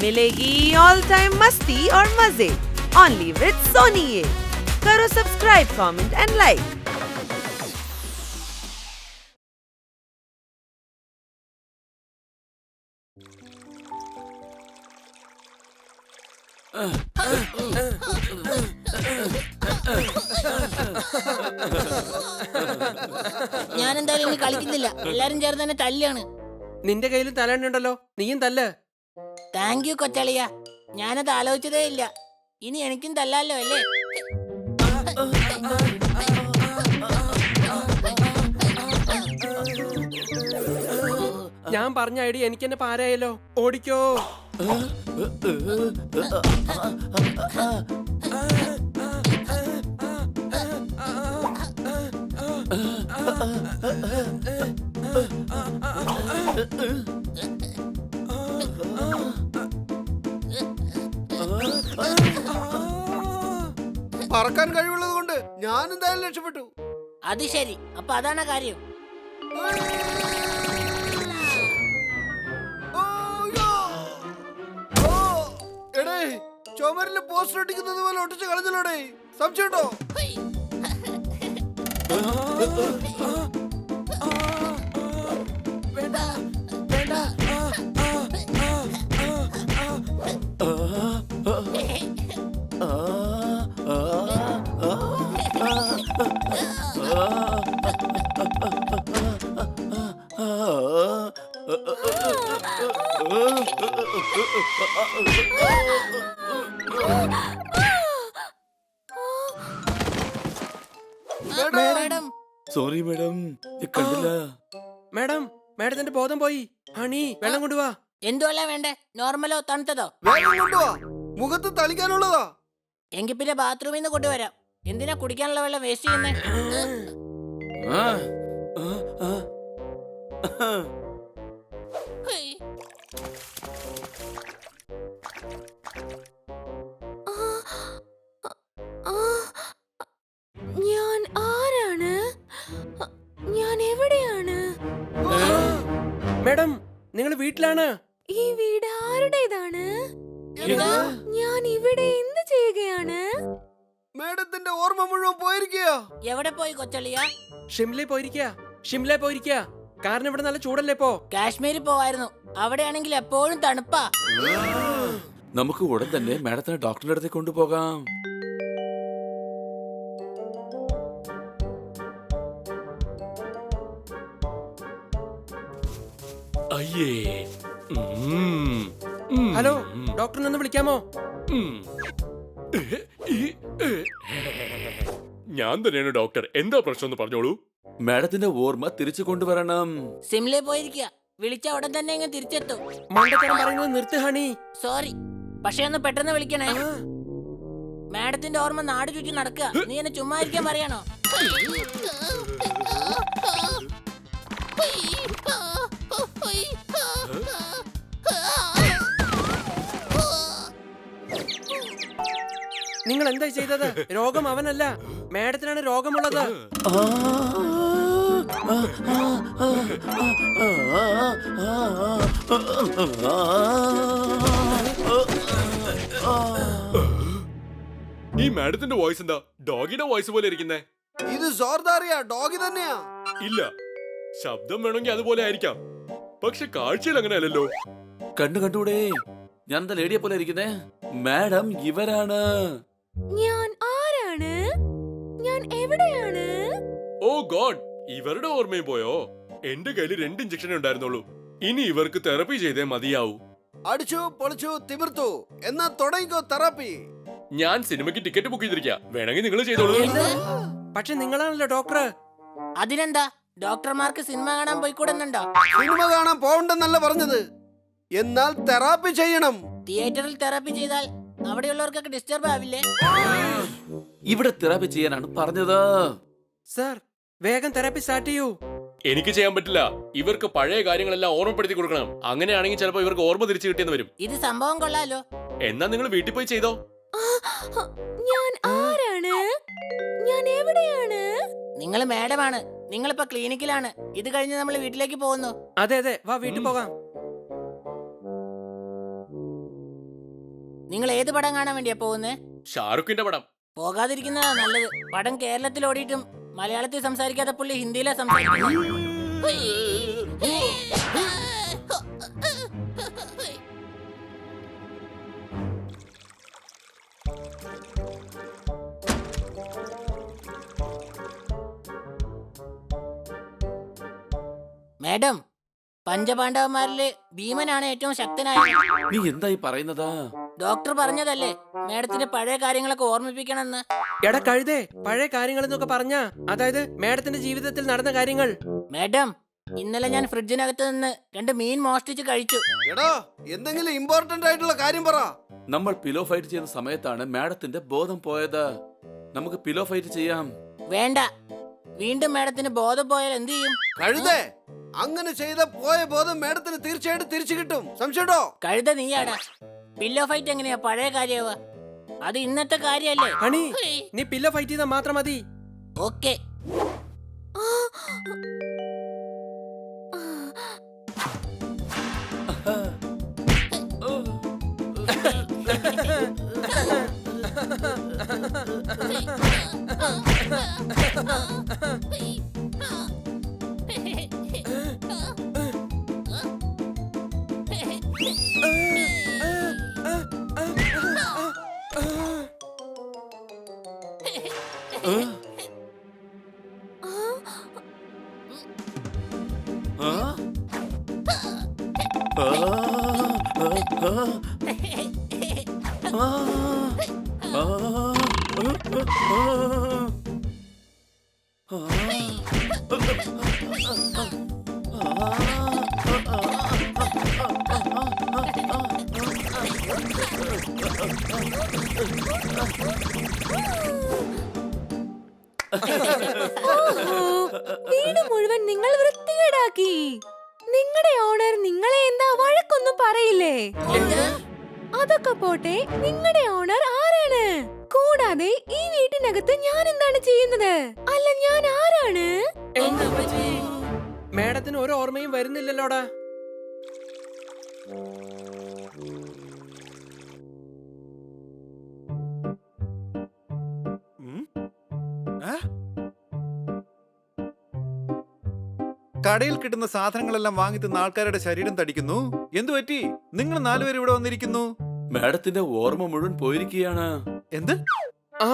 मिलेगी all time मस्ती और मजे ओनली विद सोनी ये। करो सब्सक्राइब, कमेंट एंड लाइक। ഞാൻ എന്തായാലും ഇനി കളിക്കുന്നില്ല. എല്ലാരും ചേർന്ന് തന്നെ തല്ലാണ്. നിന്റെ കയ്യിലും തലയുണ്ടല്ലോ, നീയും തല്ല്. താങ്ക് യു കൊച്ചളിയ, ഞാനത് ആലോചിച്ചതേ ഇല്ല. ഇനി എനിക്കും തല്ലാലോ അല്ലേ? ഞാൻ പറഞ്ഞ ഐഡിയ എനിക്ക് തന്നെ പാരായല്ലോ, ഓടിക്കോ. പറക്കാൻ കഴിവുള്ളത് കൊണ്ട് ഞാൻ എന്തായാലും രക്ഷപ്പെട്ടു. അത് ശരി, അപ്പൊ അതാണ് കാര്യം. എടേ, ചുമരില് പോസ്റ്റർ ഒട്ടിക്കുന്നത് പോലെ ഒട്ടിച്ച് കളഞ്ഞല്ലോടേ. സംശയമുണ്ടോ? സോറി മാഡം, കണ്ടില്ല. മാഡം, മാഡത്തിന്റെ ബോധം പോയി. ഹണി, വെള്ളം കൊണ്ടുവാ. എന്തുവല്ല വേണ്ടേ? നോർമലോ തണുത്തതോ? കൊണ്ടുവാ, മുഖത്ത് തളിക്കാനുള്ളതാ. എങ്കിൽ പിന്നെ ബാത്റൂമിൽ നിന്ന് കൊണ്ടുവരാം. എന്തിനാ കുടിക്കാനുള്ള വെള്ളം വേസ്റ്റ് ചെയ്യുന്നേ? ഞാൻ ആരാണ്? ഞാൻ എവിടെയാണ്? മാഡം, നിങ്ങൾ വീട്ടിലാണ്. ഈ വീട് ആരുടേതാണ്? ഞാൻ ഇവിടെ എന്ത് ചെയ്യുകയാണ്? മേഡത്തിന്റെ ഓർമ്മ മുഴുവൻ പോയിരിക്കുക. എവിടെ പോയി കൊച്ചളിയ? ഷിംലയിൽ പോയിരിക്കുക. കാരണം ഇവിടെ നല്ല ചൂടല്ലേ ഇപ്പോ. കാശ്മീരിൽ പോവായിരുന്നു. അവിടെയാണെങ്കിൽ എപ്പോഴും തണുപ്പാ. നമുക്ക് ഉടൻ തന്നെ മാഡത്തിനെ ഡോക്ടറുടെ അടുത്തേക്ക് കൊണ്ടുപോകാം. അയ്യേ. ഹലോ, ഡോക്ടറിനെ ഒന്ന് വിളിക്കാമോ? ഞാൻ തന്നെയാണ് ഡോക്ടർ. എന്താ പ്രശ്നം എന്ന് പറഞ്ഞോളൂ. മാഡത്തിന്റെ ഓർമ്മ തിരിച്ചു കൊണ്ടുവരണം. സിംലയിൽ പോയിരിക്കുക. വിളിച്ച ഉടൻ തന്നെ ഇങ്ങ് തിരിച്ചെത്തും. മണ്ടത്തരം പറയുന്നത് നിർത്ത് ഹണി. സോറി, പക്ഷെ ഒന്ന് പെട്ടെന്ന് വിളിക്കണേ. മാഡത്തിന്റെ ഓർമ്മ നാട് ചുറ്റി നടക്കുക. നീ എന്നെ ചുമ്മാ ഇരിക്കാൻ പറയണോ? നിങ്ങൾ എന്താ ചെയ്തത്? രോഗം അവനല്ല, മാഡത്തിനാണ് രോഗമുള്ളത്. ഈ മാഡത്തിന്റെ വോയിസ് എന്താ ഡോഗിയുടെ വോയിസ് പോലെ ഇരിക്കുന്നേ? ഇത് സോർദാറിയാ, ഡോഗി തന്നെയാ. ഇല്ല, ശബ്ദം വേണമെങ്കിൽ അതുപോലെ ആയിരിക്കാം, പക്ഷെ കാഴ്ചയിൽ അങ്ങനെ അല്ലല്ലോ. കണ്ടുകൂടെ, ഞാൻ എന്താ ലേഡിയെ പോലെ ഇരിക്കുന്നേ? മാഡം, ഇവരാണ്. ഞാൻ ആരാണ്? ഞാൻ എവിടെയാണ്? ഓ ഗോഡ്, ഇവരുടെ ഓർമ്മയും പോയോ? എന്റെ കയ്യിൽ 2 ഇഞ്ചക്ഷനേ ഉണ്ടായിരുന്നുള്ളൂ. ഇനി ഇവർക്ക് തെറപ്പി ചെയ്തേ മതിയാവൂ. അടിച്ചു പൊളിച്ചു തിമിർത്തു. എന്നാ തുടങ്ങിക്കോ തെറാപ്പി. ഞാൻ സിനിമയ്ക്ക് ടിക്കറ്റ് ബുക്ക് ചെയ്തിരിക്കാം, വേണമെങ്കിൽ നിങ്ങൾ ചെയ്തോളൂ. പക്ഷെ നിങ്ങളാണല്ലോ ഡോക്ടർ. അതിനെന്താ, ഡോക്ടർമാർക്ക് സിനിമ കാണാൻ പോയിക്കൂടുന്നുണ്ടോ? സിനിമ കാണാൻ പോകണ്ടെന്നല്ല പറഞ്ഞത്, എന്നാൽ തെറാപ്പി ചെയ്യണം. തിയേറ്ററിൽ തെറാപ്പി ചെയ്താൽ അവിടെയുള്ളവർക്കൊക്കെ ഡിസ്റ്റർബ് ആവില്ലേ? ഇവിടെ തെറാപ്പി ചെയ്യാനാണ് പറഞ്ഞത്. സർ, വേഗം തെറാപ്പി സ്റ്റാർട്ട് ചെയ്യൂ. എനിക്ക് ചെയ്യാൻ പറ്റില്ല. ഇവർക്ക് പഴയ കാര്യങ്ങളെല്ലാം ഓർമ്മപ്പെടുത്തി കൊടുക്കണം. അങ്ങനെയാണെങ്കിൽ ചിലപ്പോ ഇവർക്ക് ഓർമ്മ തിരിച്ചു കിട്ടിയെന്ന് വരും. ഇത് സംഭവം കൊള്ളാലോ. എന്നാ നിങ്ങൾ വീട്ടിൽ പോയി ചെയ്തോ. ഞാൻ ആരാണ്? ഞാൻ എവിടെയാണ്? നിങ്ങൾ മാഡമാണ്. നിങ്ങളിപ്പോ ക്ലിനിക്കിലാണ്. ഇത് കഴിഞ്ഞ് നമ്മൾ വീട്ടിലേക്ക് പോകുന്നു. അതെ, വാ വീട്ടിൽ പോകാം. നിങ്ങൾ ഏത് പടം കാണാൻ വേണ്ടിയാ പോകുന്നേ? ഷാറുഖിന്റെ പടം. പോകാതിരിക്കുന്നതാ നല്ലത്. പടം കേരളത്തിൽ ഓടിയിട്ടും മലയാളത്തിൽ സംസാരിക്കാത്ത പുള്ളി ഹിന്ദിയിലെ സംസാരിക്കുന്നത്. മാഡം, പഞ്ചപാണ്ഡവന്മാരില് ഭീമനാണ് ഏറ്റവും ശക്തനായ. നീ എന്തായി പറയുന്നതാ? ഡോക്ടർ പറഞ്ഞതല്ലേ മാഡത്തിന്റെ പഴയ കാര്യങ്ങളൊക്കെ ഓർമ്മിപ്പിക്കണമെന്ന്. എടാ കഴുതേ, പഴയ കാര്യങ്ങൾ എന്നൊക്കെ പറഞ്ഞ അതായത് മേഡത്തിന്റെ ജീവിതത്തിൽ നടന്ന കാര്യങ്ങൾ. മാഡം, ഇന്നലെ ഞാൻ ഫ്രിഡ്ജിനകത്ത് നിന്ന് 2 മീൻ മോഷ്ടിച്ച് കഴിച്ചു. എടാ എന്തെങ്കിലും ഇമ്പോർട്ടന്റ് ആയിട്ടുള്ള കാര്യം പറ. നമ്മൾ പിലോ ഫൈറ്റ് ചെയ്യുന്ന സമയത്താണ് മാഡത്തിന്റെ ബോധം പോയത്. നമുക്ക് പിലോ ഫൈറ്റ് ചെയ്യാം. വേണ്ട, വീണ്ടും മാഡത്തിന് ബോധം പോയാൽ എന്ത് ചെയ്യും? കഴുതേ, അങ്ങനെ ചെയ്ത പോയ ബോധം മേഡത്തിന് തീർച്ചയായിട്ടും തിരിച്ചു കിട്ടും. സംശയമുണ്ടോ? കഴുത നീയാടാ. പില്ലോ ഫൈറ്റ് എങ്ങനെയാ പഴയ കാര്യമാവാ? അത് ഇന്നത്തെ കാര്യല്ലേ? ഹണി, നീ പില്ലോ ഫൈറ്റ് ചെയ്താൽ മാത്രം മതി. ഓക്കെ. വീട് മുഴുവൻ നിങ്ങൾ വൃത്തികേടാക്കി. നിങ്ങളുടെ ഓണർ നിങ്ങളെ എന്താ വഴക്കൊന്നും പറയില്ലേ? അതൊക്കെ പോട്ടെ, നിങ്ങളുടെ ഓണർ ആരാണ്? കൂടാതെ ഈ വീട്ടിനകത്ത് ഞാൻ എന്താണ് ചെയ്യുന്നത്? അല്ല, ഞാൻ ആരാണ്? മേഡത്തിന് ഒരു ഓർമ്മയും വരുന്നില്ലല്ലോടാ. കടയിൽ കിട്ടുന്ന സാധനങ്ങളെല്ലാം വാങ്ങി തിന്ന ആൾക്കാരുടെ ശരീരം തടിക്കുന്നു. എന്തു പറ്റി? നിങ്ങൾ 4 പേര് ഇവിടെ വന്നിരിക്കുന്നു. മാഡത്തിന്റെ ഓർമ്മ മുഴുവൻ പോയിരിക്കുകയാണ്. എന്ത്? ആ,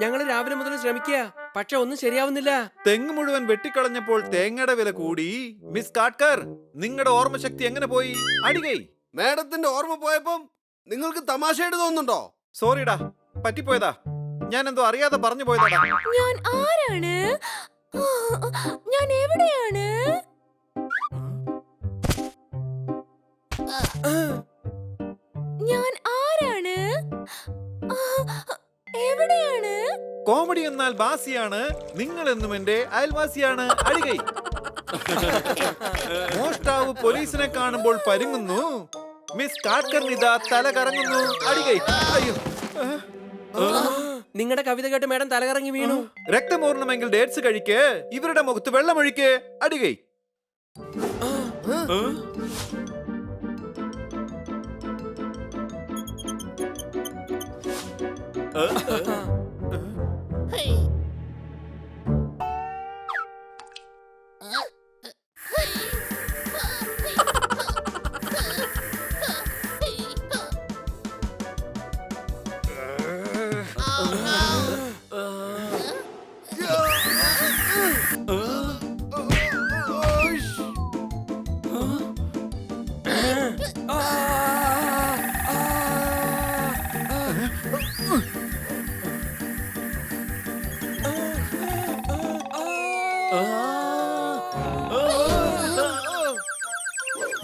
ഞങ്ങള് രാവിലെ മുതൽ ശ്രമിക്കുക, പക്ഷെ ഒന്നും ശരിയാവുന്നില്ല. തെങ്ങ് മുഴുവൻ വെട്ടിക്കളഞ്ഞപ്പോൾ തേങ്ങയുടെ വില കൂടി. മിസ് കാട്ട്കർ, നിങ്ങളുടെ ഓർമ്മശക്തി എങ്ങനെ പോയി? അടികൈ. മേഡത്തിന്റെ ഓർമ്മ പോയപ്പം നിങ്ങൾക്ക് തമാശയായിട്ട് തോന്നുന്നുണ്ടോ? സോറിടാ, പറ്റിപ്പോയതാ. ഞാൻ എന്തോ അറിയാതെ പറഞ്ഞു പോയതാ. ഞാൻ ആരാണ്? ഞാൻ എവിടെയാണ്? ഞാൻ ആരാണ്? എവിടെയാണ്? കോമഡി എന്നാൽ ബാസിയാണ്. നിങ്ങൾ എന്നും എന്റെ അയൽവാസിയാണ്. അടികൈ. മോഷ്ടാവ് പോലീസിനെ കാണുമ്പോൾ പരുങ്ങുന്നു. മിസ് കാട്ട്കറിനിതാ തല കറങ്ങുന്നു. അടികൈ. അയ്യോ, നിങ്ങളുടെ കവിത കേട്ട് മേഡം തലകറങ്ങി വീണു. രക്തമൂർണമെങ്കിൽ ഡേറ്റ്സ് കഴിക്ക്. ഇവരുടെ മുഖത്ത് വെള്ളമൊഴിക്ക്. അടികൈ.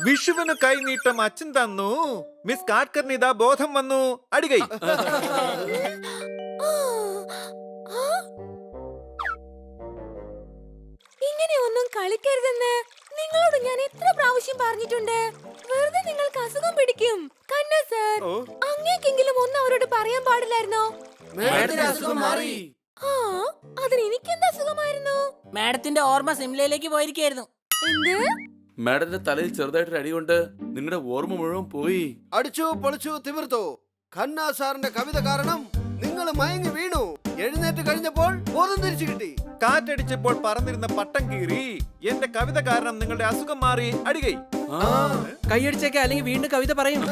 വിഷുവിന് കൈനീട്ടം അച്ഛൻ തന്നു. മിസ് കാട്ട്കറിന് ഇതാ ബോധം വന്നു. അടികൈ. ഇങ്ങനെയൊന്നും കളിക്കരുതെന്ന് നിങ്ങളോട് ഞാൻ എത്ര പ്രാവശ്യം പറഞ്ഞിട്ടുണ്ട്. വെറുതെ നിങ്ങൾക്ക് അസുഖം പിടിക്കും. കണ്ണ സർ, അങ്ങേക്കെങ്കിലും ഒന്ന് അവരോട് പറയാൻ പാടില്ലായിരുന്നോ? മേഡത്തിന്റെ അസുഖം മാറി. ആ, അതിന് എനിക്കെന്ത് അസുഖമായിരുന്നു? മാഡത്തിന്റെ ഓർമ്മ സിംലയിലേക്ക് പോയിരിക്കായിരുന്നു. എന്ത്? മാഡത്തിന്റെ തലയിൽ ചെറുതായിട്ടൊരു അടി കൊണ്ട് നിങ്ങളുടെ ഓർമ്മ മുഴുവൻ പോയി. അടിച്ചു പൊളിച്ചു തിമിർത്തു. ഖന്ന സാറിന്റെ കവിത കാരണം നിങ്ങൾ മയങ്ങി വീണു. എഴുന്നേറ്റ് കഴിഞ്ഞപ്പോൾ ബോധം തിരിച്ചു കിട്ടി. കാറ്റടിച്ചപ്പോൾ പറന്നിരുന്ന പട്ടം കീറി. എന്റെ കവിത കാരണം നിങ്ങളുടെ അസുഖം മാറി. അടികൈ കൈയടിച്ചേക്കെ അല്ലെങ്കിൽ വീണ്ടും കവിത പറയും.